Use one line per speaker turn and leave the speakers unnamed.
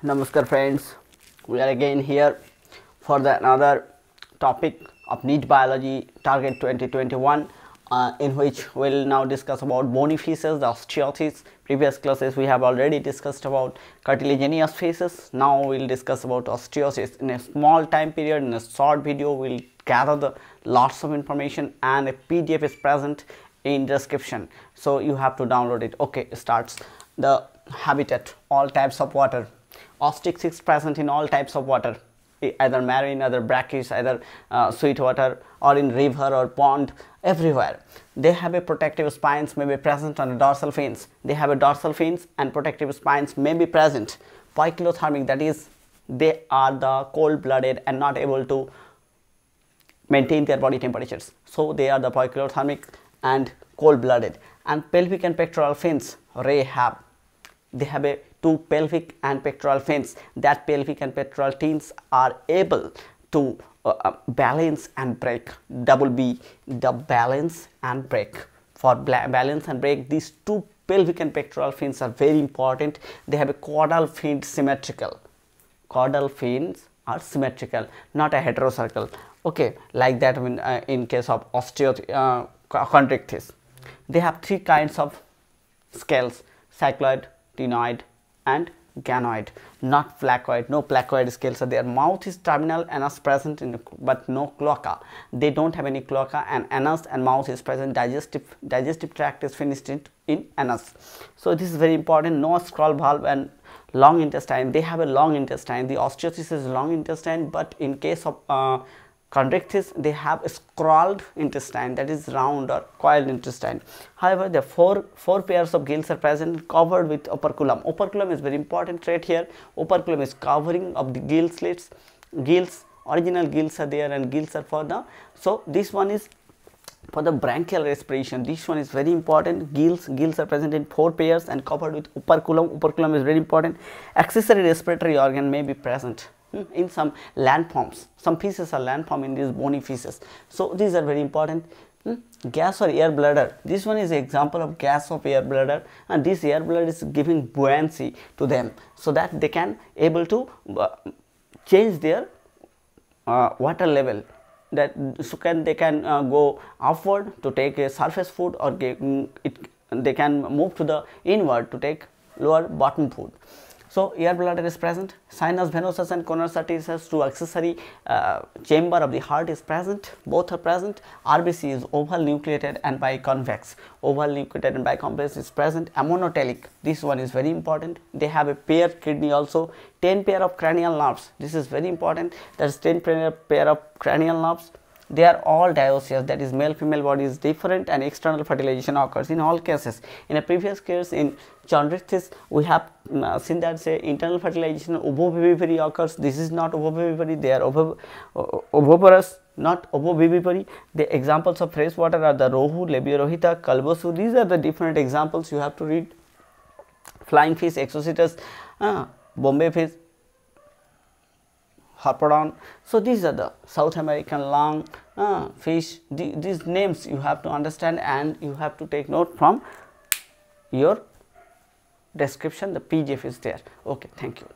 Namaskar friends, we are again here for another topic of NEET Biology Target 2021 in which we will now discuss about bony fishes, the osteocytes. Previous classes we have already discussed about cartilaginous fishes. Now we will discuss about osteocytes. In a small time period, in a short video, we will gather the lots of information, and a PDF is present in description. So you have to download it. Okay, starts the habitat, all types of water. Ostrich is present in all types of water, either marine, either brackish, either sweet water, or in river or pond, everywhere. They have a protective spines may be present on dorsal fins. They have a dorsal fins and protective spines may be present. Poikilothermic, that is, they are the cold-blooded and not able to maintain their body temperatures. So they are the poikilothermic and cold-blooded. And pelvic and pectoral fins, they have a two pelvic and pectoral fins. That pelvic and pectoral fins are able to balance and brake. Double B, the balance and brake. For balance and brake, these two pelvic and pectoral fins are very important. They have a caudal fin symmetrical. Caudal fins are symmetrical, not a heterocircle. Okay, like that in case of chondrichthyes. They have three kinds of scales: cycloid, ctenoid, and ganoid, not placoid. No placoid scales are there. Mouth is terminal, anus present in, but no cloaca. They don't have any cloaca, and anus and mouth is present. Digestive tract is finished in anus. So this is very important. No scroll valve and long intestine. They have a long intestine. The osteocytes is long intestine, but in case of chondrichthyes, they have a scrolled intestine, that is round or coiled intestine. However, the four pairs of gills are present, covered with operculum. Operculum is very important trait here. Operculum is covering of the gill slits. Gills, original gills are there, and gills are for the, so this one is for the branchial respiration. This one is very important. Gills are present in four pairs and covered with operculum. Operculum is very important. Accessory respiratory organ may be present in some landforms. Some fishes are landform in these bony fishes. So these are very important. Gas or air bladder. This one is an example of gas of air bladder, and this air bladder is giving buoyancy to them so that they can able to change their water level. That so they can go upward to take a surface food, or they can move to the inward to take lower bottom food. So air bladder is present. Sinus venosus and conus arteriosus, two accessory chamber of the heart is present. Both are present. RBC is oval nucleated and biconvex. Oval nucleated and biconvex is present. Ammonotelic, this one is very important. They have a paired kidney also. 10 pair of cranial nerves. This is very important. That is 10 pair of cranial nerves. They are all dioecious, that is male female body is different, and external fertilization occurs in all cases. In a previous case in chondrichthyes, we have seen that say internal fertilization ovovivipary occurs. This is not ovovivipary, they are ovoporous, not ovovivipary. The examples of fresh water are the rohu, Labiorohita, Kalbosu. These are the different examples you have to read. Flying fish, Exocetus, Bombay fish, Harpodon. So these are the South American long fish. These names you have to understand, and you have to take note from your description. The PDF is there. Okay, thank you.